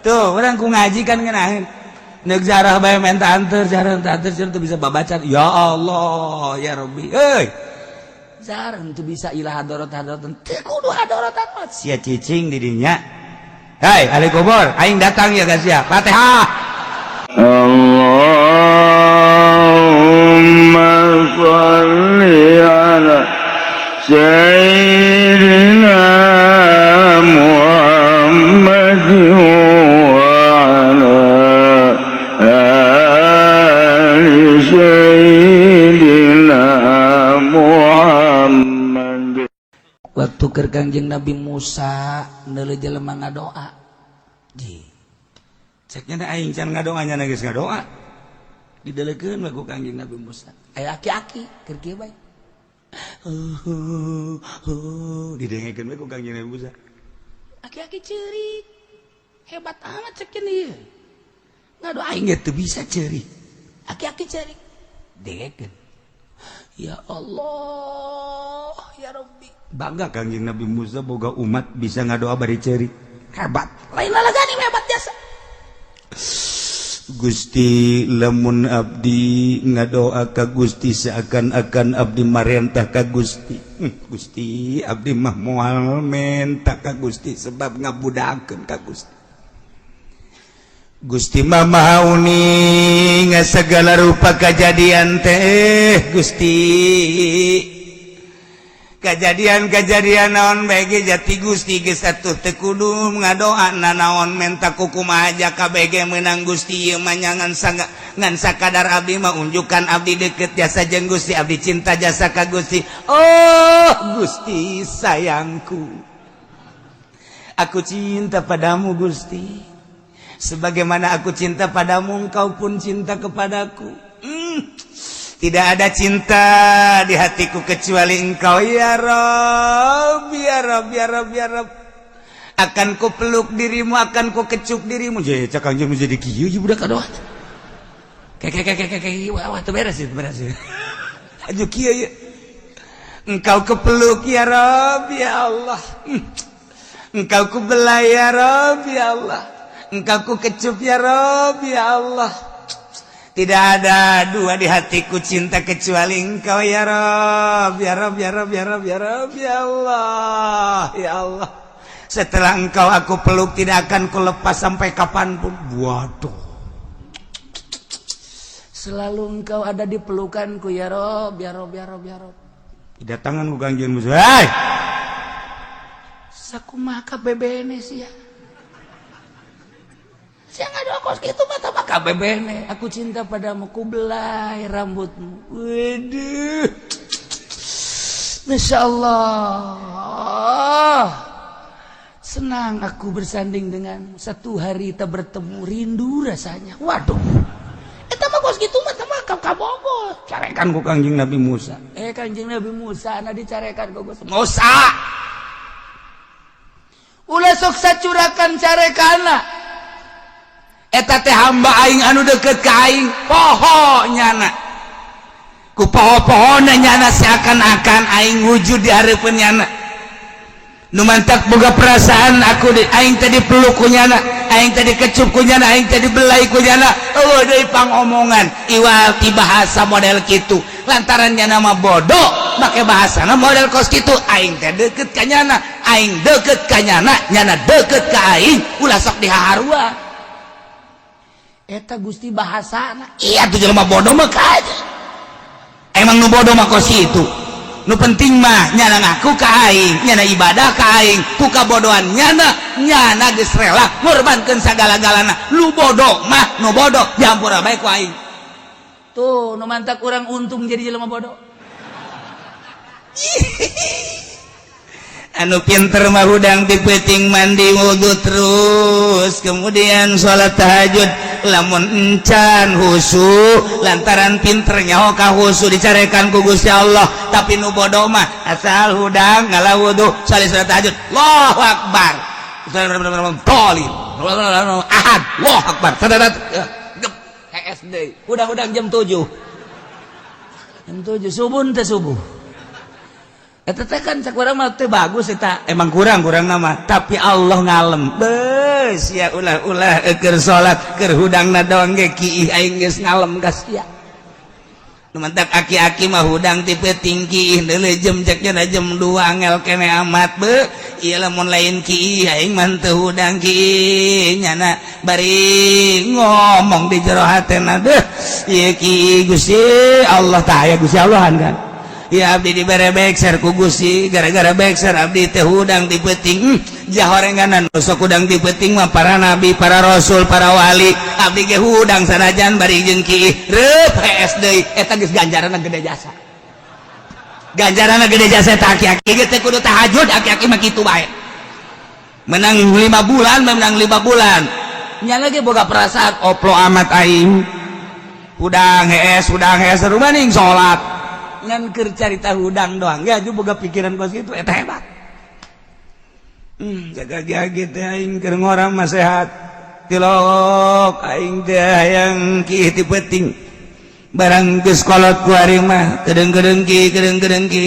tuh orang ku ngaji kan ngenahin neuk zarah bae menta anter jarang anter tuh bisa babacan ya Allah ya Rabbi jarang tuh bisa ilah hadarat-hadaratan teu kudu hadaratan sia cicing di dinya hai ahli kubur aing datang ya guys ya Fatihah Allahumma shalli ala sayyidina Muhammad wa ala ali sayyidina Muhammad. Waktu keur Kangjeng Nabi Musa neuleuh jelema ngadoa di ceknya aing can ngadoanya geus ngadoa didelekeun lagu Kangjeng Nabi Musa aya aki-aki keur kieu bae didengekeun bae ku Kangjeng Nabi Musa aki-aki ceurik hebat amat cek ieu ngadoa aing ge teu bisa ceurik aki-aki ceurik dengekeun ya Allah ya Rabbi bangga Kangjeng Nabi Musa boga umat bisa ngadoa bari ceurik hebat lain lalagani hebat jasa Gusti lamun abdi ngadoa ka Gusti seakan-akan abdi marentah ka Gusti Gusti abdi mah moal mentah ka Gusti sebab ngabudakeun ka Gusti Gusti mah mahauni ngasagala rupa kajadian teh Gusti kejadian-kejadian naon bege jati Gusti geus atuh teu kudu ngadoa naon menta kukumaha aja kabege meunang Gusti ieu mah ngan sakadar abdi mah unjukan abdi deukeut jasa jeung Gusti abdi cinta jasa ka Gusti oh Gusti sayangku aku cinta padamu Gusti sebagaimana aku cinta padamu engkau pun cinta kepadaku tidak ada cinta di hatiku kecuali engkau ya Rabb ya Rabb ya Rabb ya Rabb akan ku peluk dirimu akan ku kecup dirimu jadi cak anjeun jadi kieu ieu budak kadoa wah teu beres aju kieu ieu engkau kepeluk ya Rabb ya Allah engkau ku belai ya Rabb ya Allah engkau ku kecup ya Rabb ya Allah tidak ada dua di hatiku cinta kecuali engkau ya Rabb ya Rabb ya Rabb ya Rabb ya Rabb ya Allah ya Allah setelah engkau aku peluk tidak akan ku lepas sampai kapanpun waduh selalu engkau ada di pelukanku ya Rabb ya Rabb ya Rabb ya Rabb datangan ku Kangjeng Musa hei sakumaha kabebene sia siang ada kos gitu mata maka bebene aku cinta padamu ku belai rambutmu waduh Masya Allah senang aku bersanding denganmu satu hari kita bertemu rindu rasanya waduh eta mah kos gitu mata maka kabogos carekan ku Kangjeng Nabi Musa Kangjeng Nabi Musa ana dicarekan ku Musa ulah sok sacurakan carekana eta teh hamba aing anu deukeut ka aing poho nyana ku poho-pohona nyana seakan-akan aing wujud di hareupeun nyana nu mantak boga perasaan aku aing teh dipeluk ku nyana aing teh dikecup ku nyana aing teh dibelai ku nyana eueuh deui pangomongan iwal ti bahasa model kitu lantaran nyana mah bodoh make bahasana model kos kitu aing teh deukeut ka nyana aing deukeut ka nyana nyana deukeut ka aing ulah sok dihaharuan eta Gusti bahasana iya tuh jelema bodoh mah kaja emang nu bodoh mah kos itu nu penting mah nyana ngaku ka aing nyana ibadah ka aing ku kabodohan nyana geus rela ngorbankeun sagala-galana lu bodoh mah nu bodoh diampura bae ku aing tuh nu mantak urang untung jadi jelema bodoh anu pinter mah hudang dipeting mandi wudu terus kemudian sholat tahajud lamun encan husu lantaran pinternya ka husu dicarekan ku Gusti Allah tapi nu bodoh mah asal hudang ngalah wudu salih sholat tahajud Allahu Akbar tolim ahad Allahu Akbar sadadat SD udah jam 7 subuh teh subuh eta teh kan cak urang mah teu bagus eta emang kurang nama tapi Allah ngalem beus ya ulah keur salat keur hudangna doang ge kiih aing geus ngalem ka sia nu mentak aki-aki mah hudang tipe tinggi deuleu jam ceknya jam 2 angel kene amat be ieu lamun lain kiih aing mah teu hudang kiih nyana bari ngomong di jero hatena deuh ieu kiih Gusti Allah tah aya Gusti Allahan kan ya abdi dibere bekser ku Gusti gara-gara bekser abdi teh hudang di peuting jahorenganan sok hudang di peuting mah para nabi para rasul para wali abdi ge hudang sanajan bari jeung kieu reup hees deui eta geus ganjaranna gede jasa eta aki-aki ge teh kudu tahajud aki-aki mah kitu bae menang 5 bulan nya lagi boga perasaan oplo amat aing hudang hees rumah ning salat ngan keur carita hudang doang ya aju boga pikiran kos gitu eta hebat jaga gage teh aing keur ngorang mah sehat tilok aing teh hayang kieu ti peuting barang geus kolot ku ari mah kedeung-kedeung ki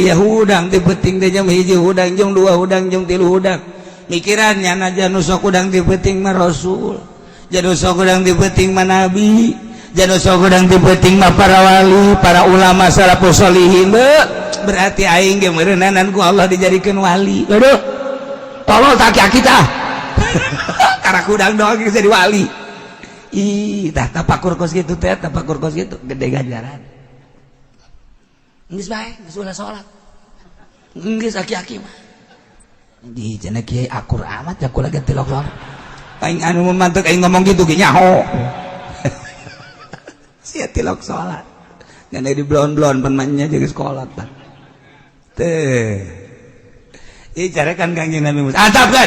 ya hudang ti peuting teh jam 1 hudang jeung 2 hudang jeung 3 hudang mikiran nya anu sok hudang ti peuting mah rasul janu sok hudang ti peuting mah nabi jangan sok udang dipeting mah para wali, para ulama salafus sholihin berarti aing ge meureunanan ku Allah dijadikeun wali. Aduh. Tolol tak kita. Karena udang doang jadi wali. Ih, tah tapakur kos kitu teh, tapakur kos kitu gede ganjaran. Geus bae, geus ulah salat. Geus aki-aki mah. Di cenah kieu akur amat ya kula ge tilok salat. Aing anu mantek aing ngomong gitu ge nyaho. Sia tilok sholat ngan di blon-blon penmannya jadi sekolah tak teh ini cara kan kanjeng Nabi Musa antap kan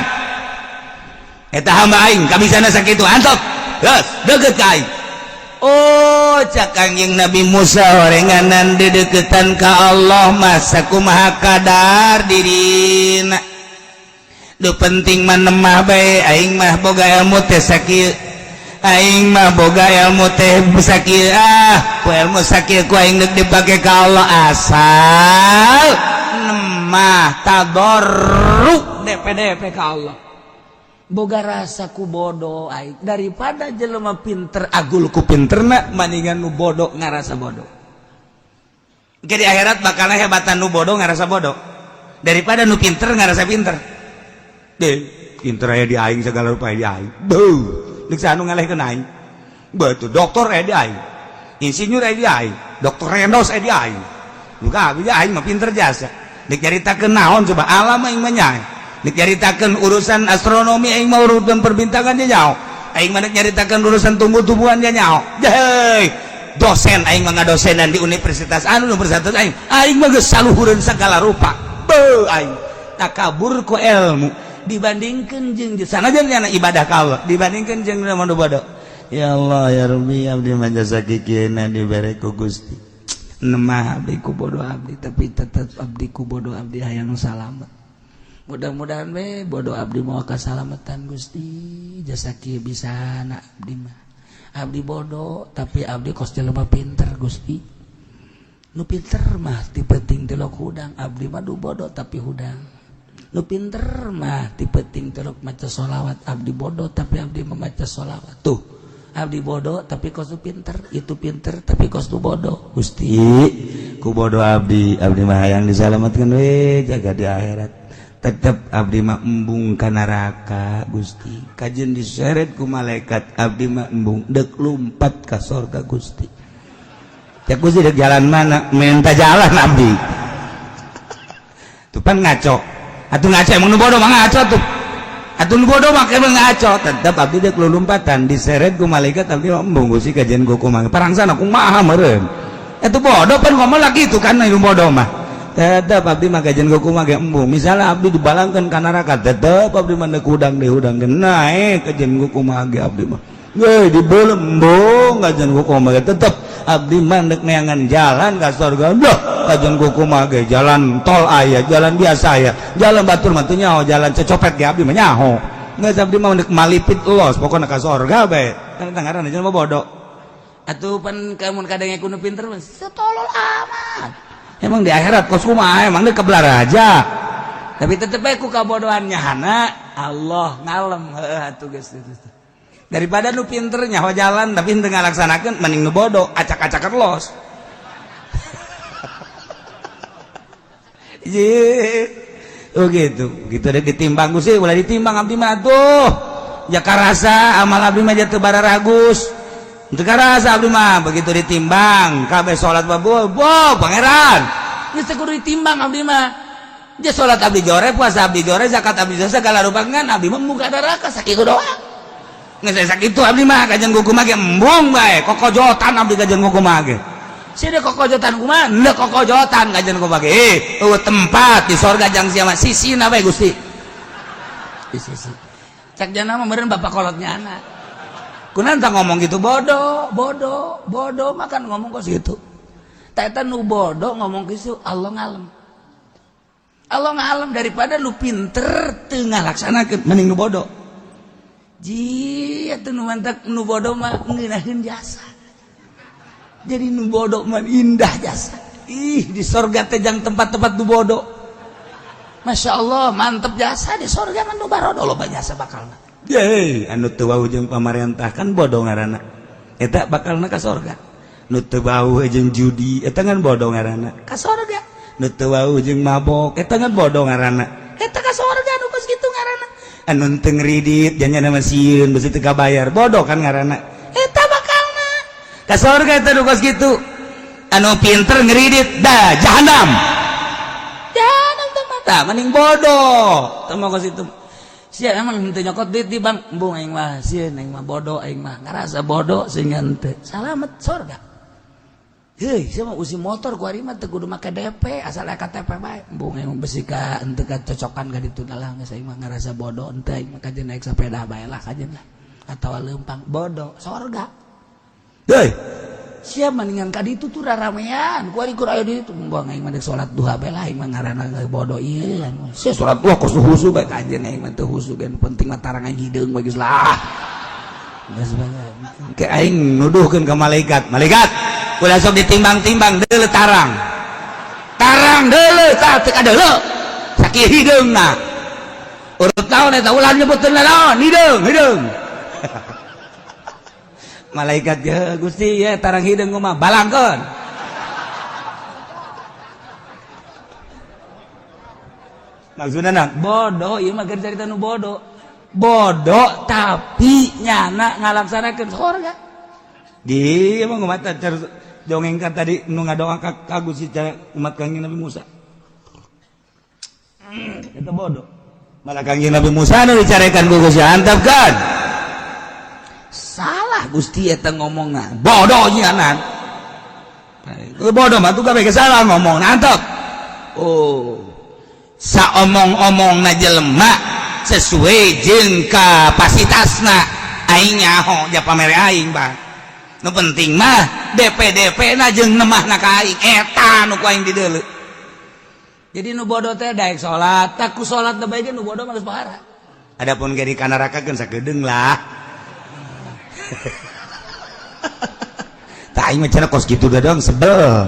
eta hamba aing kabisana sakitu antap geus deukeut ka aing oh cak kanjeng Nabi Musa horenganan dedeketan ka Allah masa kumaha kadar dirina nu penting mah nemah bae aing mah boga ilmu teh sakieu aing mah boga ilmu teh sakieu ku ilmu sakieu ku aing deuk dipake ka Allah asal nemah tadarruk DP ka Allah boga rasa ku bodoh aing daripada jelema pinter agul ku pinterna mendingan nu bodoh ngarasa bodoh jadi akhirat bakal hebatan nu bodoh ngarasa bodoh daripada nu pinter ngarasa pinter deh pinter aya di aing segala rupa aya di aing dik anu ngalehkeun aing betul doktor aya di aing insinyur aya di aing dokter rendos aya di aing buka abi aing mah pinter jasa dik caritakeun naon coba alam aing mah nyai dik caritakeun urusan astronomi aing mah urusan perbintangan dia nyaho aing mah nyaritakeun urusan tumbuh-tumbuhan dia nyaho hei dosen aing mah ngadosenan di universitas anu universitas aing mah geus saluhureun sagala rupa aing takabur ku ilmu dibandingkan jeung sanajan nya ibadah ka Allah dibandingkan jeung nu bodoh ya Allah ya Rabbi abdi mah jasa kikieuna dibere ku Gusti nemah abdi ku bodoh abdi tapi tetep abdi ku bodoh abdi hayang salamet mudah-mudahan we bodoh abdi moal kasalamatan Gusti jasa kieu bisana abdi mah abdi bodoh tapi abdi kos jelema pinter Gusti nu pinter mah ti penting telok hudang abdi mah du bodoh tapi hudang nu pinter mah ti penting telok maca sholawat abdi bodoh tapi abdi membaca sholawat tuh abdi bodoh tapi kos tu pinter itu pinter tapi kos tu bodoh Gusti ku bodoh abdi mah hayang disalamatkeun we jaga di akhirat tetep abdi mah embung ka neraka Gusti kajeun diseret ku malaikat abdi mah embung deuk lumpat ka surga Gusti cek Gusti deuk jalan mana minta jalan abdi tuh pan ngaco atuh ngaco emang nu bodoh mah ngaco tuh atuh nu bodoh mah emang ngaco tetep abdi deuk lulumpatan diseret ku malaikat abdi embung Gusti kajian ku kumaha parangsana kumaha meureun eta bodoh pan ngomong lagi itu kan nu bodoh mah tetep abdi mah kajian ku kumaha embung misalnya abdi dibalangkeun ka neraka tetep abdi mah deuk hudang naik kajian ku kumaha abdi mah ge dibelembung kajian ku kumaha tetep abdi mah deuk neangan jalan ka surga kajian kuku mah ge jalan tol aya jalan biasa aya jalan batur mah teu nyaho jalan cecopet ge abdi mah nyaho geus abdi mah deuk malipit los pokona ka surga bae kan ngaranna jelema bodoh atuh pan kamun kadenge kudu pinter mah tolol amat emang di akhirat kos kumaha emang dia kebelar aja tapi tetep aku kabodohannya hana Allah ngalem atuh geus daripada nu pinter nyaho jalan tapi henteu ngalaksanakeun mending nu bodoh acak-acakan los oh gitu deh ditimbang Gusti ulah ditimbang abdi mah tuh jaka rasa amal abdi mah teu bara ragus teu karasa abdi mah begitu ditimbang kabeh salat babul pangeran geus teu kudu ditimbang abdi mah dia salat abdi jore puasa abdi jore zakat abdi jore segala rupangan abdi mah muga neraka sakitu doang geus sakitu abdi mah kajen gugu mah ge embung bae kokojotan abdi kajen gugu mah ge sia kokojotan kumaha henteu kokojotan kajen gugu mah ge tempat di sorga jang sia mah sisina bae Gusti di sisi cak jana mah meureun bapak kolotnya anak kunaon tah ngomong gitu bodoh makan ngomong kos gitu eta nu bodoh ngomong kitu Allah ngalem daripada lu pinter teu ngalaksanakeun mending nu bodoh ji atuh nu mantak nu bodoh mah ngeunaheun jasa jadi nu bodoh mah indah jasa di sorga teh jang tempat-tempat nu bodoh Masya Allah mantep jasa di sorga mah nu barodo loba jasa bakalna yeay anu teu wau jeung pamarentah kan bodoh ngaranna eta bakalna ka sorga nu teu wau jeung judi eta kan bodoh ngaranna ka sorga nu teu wau jeung mabok eta kan bodoh ngaranna eta ka sorga nu geus kitu ngaranna anu teu ngridit janjana mah sieun beus teu kabayar bodoh kan ngaranna eta bakalna ka sorga eta nu geus kitu anu pinter ngridit da jahanam teh mata mending bodoh teu mah geus kitu sia emang henteu nyokot duit di bank embung aing mah sieun aing mah bodoh aing mah ngarasa bodoh sehingga henteu salamet sorga. Heuh, sia mah usi motor ku ari mah teu kudu make DP, asal aya KTP bae. Embung aing besi ka henteu kacocokan ka ditu lah geus aing mah ngarasa bodoh henteu aing mah kajen naik sepeda bae lah kajen lah. Atawa leumpang bodoh sorga. Heuh. Sia mendingan ka ditu tuh raramean. Ku ari kur aya di ditu embung aing mah deuk salat duha bae lah aing mah ngaranna bodoh ieu. Sia salat duha kos husu bae kajen aing mah teu husu kan penting mah tarangan hideung bae geus lah. Geus bae. Ke aing nuduhkeun ka malaikat. Malaikat ulah sok ditimbang-timbang deuleu tarang deuleu tah teu kadeuleu sakieu hideungna urut naon eta ulah nyebutkeun naon hideung malaikat ya Gusti ya tarang hideung mah balangkeun maksudna bodoh ieu mah keur carita nu bodoh tapi nyana ngalaksanakeun sorga di emang umat dongeng kan tadi nu ngadoa ka Gusti umat Kangjeng Nabi Musa. Eta bodoh. Malah Kangjeng Nabi Musa nu dicarekan ku Gusti antep kan. Salah Gusti eta ngomongna. Bodoh nyanan. Bodoh mah tuh kabeh salah ngomong antep. Oh. Saomong-omongna jelema sesuai jeung kapasitasna aing nyaho ja pamere aing Bang. Nu penting mah DP na jeung nemahna ka aing eta nu ku aing dideuleu. Jadi nu bodoh teh daek salat, tak ku salat teh bae nu bodoh mah geus bahara. Adapun ge di kana neraka geus sakedeung lah. Tah aing mah cenah kos kitu dadang sebel.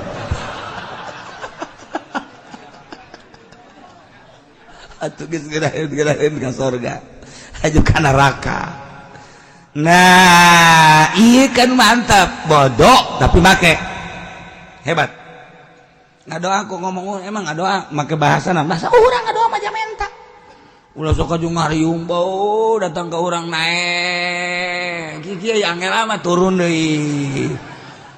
Atuh geus geraheun ka sorga. Aju ka neraka. Nah, iya kan mantap, bodoh tapi make hebat. Ngadoa aku ngomong emang ngadoa make bahasa urang ngadoa mah jamenta. Ulah sok aju ngariung bau datang ke urang naek. Kieu angel mah turun deui.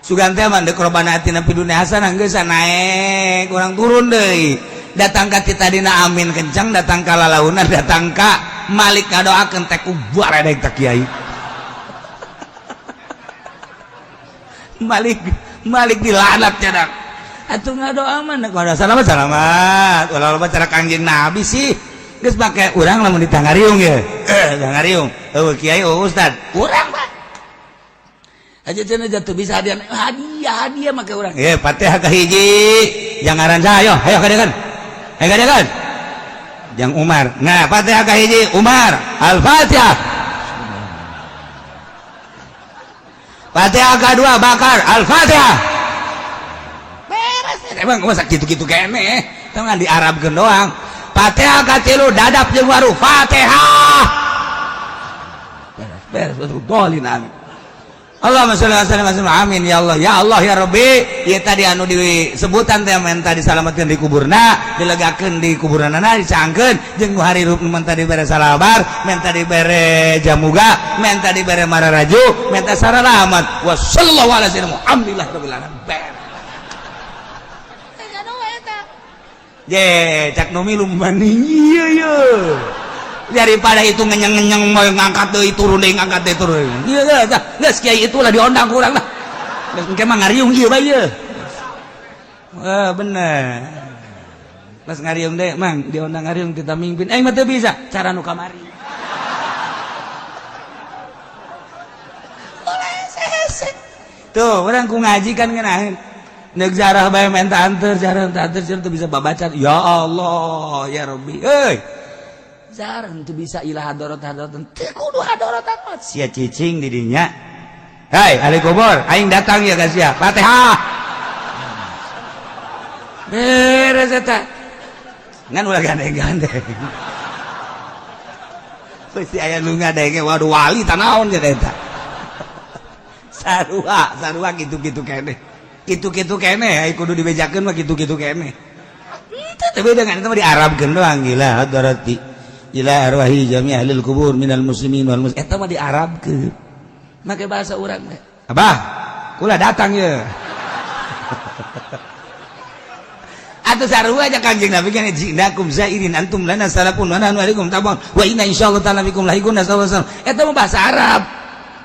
Sugan teh mah deuk robana atina pidunya hasanah geus naek, urang turun deui. Datang ka ti tadina amin kencang, datang ka lalaunan, datang ka malik ngadoakeun teh ku baredeg teh kiai. Malik dilanat cedak atuh ngadoa mah kada salamat ulah loba cara Kangjeng Nabi sih geus make urang lamun ditangariung ye tangariung eueuh kiai ustad urang mah aja cenah jatuh bisa hadiah make urang Fatihah ka hiji jang ngaran saha ayo kadekan jang Umar nah Fatihah ka hiji Umar Al-Fatihah Fatihah kedua Bakar Al-Fatihah beres emang masa gitu-gitu kene tangan di Arabkeun doang. Fatihah katilu dadap jeung waru Fatihah. Beres dolin amin. Allahumma sholli ala sayyidina amin ya Allah ya Rabbi. Ieu tadi anu disebutan teh menta disalametkeun di kuburna, dilegakeun di kuburanana, dicaangkeun jeung harirup menta dibere salabar, menta dibere jamuga, menta dibere mararaju, menta saralamat. Wa sallallahu ala sayyidina Muhammadillah rabbil alamin. Ye, cak nu milum maning ieu. Daripada itu ngenyeng-ngenyeng mau ngangkat deui turun deui ngangkat deui turun. Iya geus kiai itulah diondang kurang lah. Engke mah ngariung ieu bae ieu. Bener. Pas ngariung deui mang diondang ngariung ti mimpin. Aing mah teu bisa cara nu kamari. Tuh, urang ku ngaji kan ngeunaheun. Neuk jarah bae menta anteur, jarah teu bisa babaca. Ya Allah, ya Rabbi. Euy. Jarang tuh bisa ilah hadorot-hadorotan teu kudu hadorotan sia cicing di dinya. Hai ahli kubur aing datang ya guys ya Fatihah beres eta ngan ulah gandeng-gandeng pasti aya nu ngadenge waduh wali tanaon ya eta sarua gitu-gitu kene ai kudu dibejakeun mah gitu-gitu kene teu beda ngan eta mah diarabkeun doang gila hadarati ila arwahi jami ahlil kubur minal muslimin wal muslimin eta mah diarabkeun make bahasa urang teh abah kula datang ye atuh sarua aja Kanjeng Nabi kan jinakum zairin antum lana salafun wa nahnu alaikum tabun wa inna insyaallah ta'ala bikum lahikun sallallahu eta mah bahasa Arab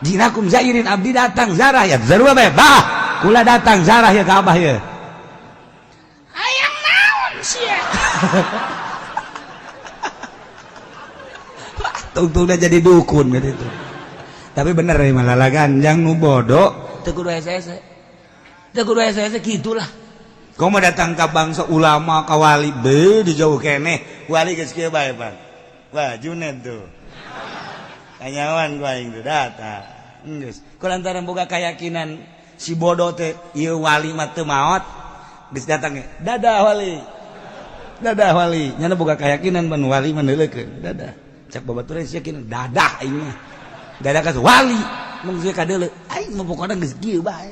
jinakum zairin abdi datang zarah ya sarua bae bah kula datang zarah ya ka abah ye hayang naon sia tungtungnya jadi dukun gitu itu. Tapi bener ya malah ganjang nu bodoh teu kudu hese gitulah. Kau mau datang ke bangsa ulama ka wali be di jauh kene wali geus kieu bae Pak. Wah Junet tuh. Kanyawan ku aing tuh datang. Geus. Ku lantaran boga keyakinan si bodoh teh ieu wali mah teu maot geus datang ge. Dadah wali. Nyana boga keyakinan ban wali mah neuleukeun. Dadah. Cak babaturan yakin dadah aing mah dadah ka wali mun geus ka deuleu aing mah pokona geus kieu bae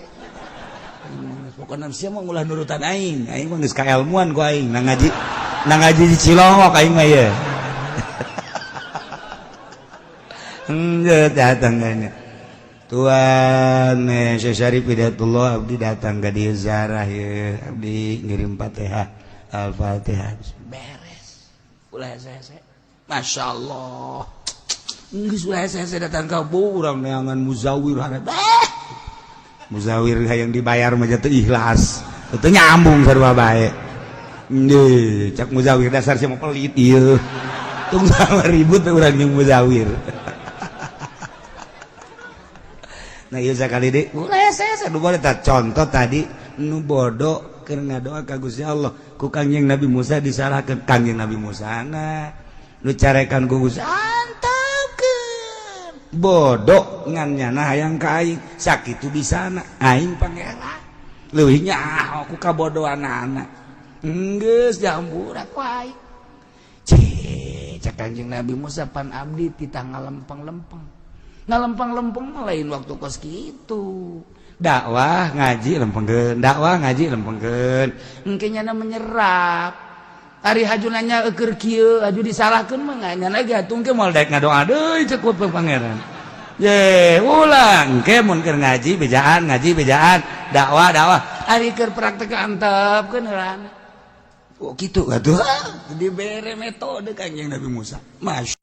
pokona sia mah ulah nurutan aing mah geus kaelmuan ku aing nang ngaji di Cilongok aing mah ye datang nya Tuan Syekh Syarif Hidayatullah abdi datang ka dieu ziarah ye abdi ngirim Fatihah Al-Fatihah beres ulah hese Masya Allah geus ulah hese datang ka urang neangan muzawir hareup muzawir hayang dibayar mah teu ikhlas teu nyambung sarua bae deui cak muzawir dasar sia mah pelit ieu tung ribut urang jeung muzawir nah ieu sakali deui ulah hese nu bodoh contoh tadi nu bodoh keur ngadoa ka Gusti Allah ku Kangjeng Nabi Musa disalahkeun Kangjeng Nabi Musa nu carekan gugus antapkeun bodoh ngan nyana hayang ka aing sakitu bisana aing pangeran leuwih nyaho ku kabodohanana geus jamburak wae cek Kanjeng Nabi Musa pan abdi titah ngalempeng-lempeng mah lain waktu kos kitu dakwah ngaji lempengkeun engke nyana menyerap Ari hajunanya eukeur kieu aju disalahkeun mah nganya ge hatung ke moal daek ngadoa deui cek ku pangeran. Ye, ulang ke mun keur ngaji bejaan dakwah ari keur praktek antepkeun heulana. Oh kitu atuh dibere metode Kanjeng Nabi Musa. Masya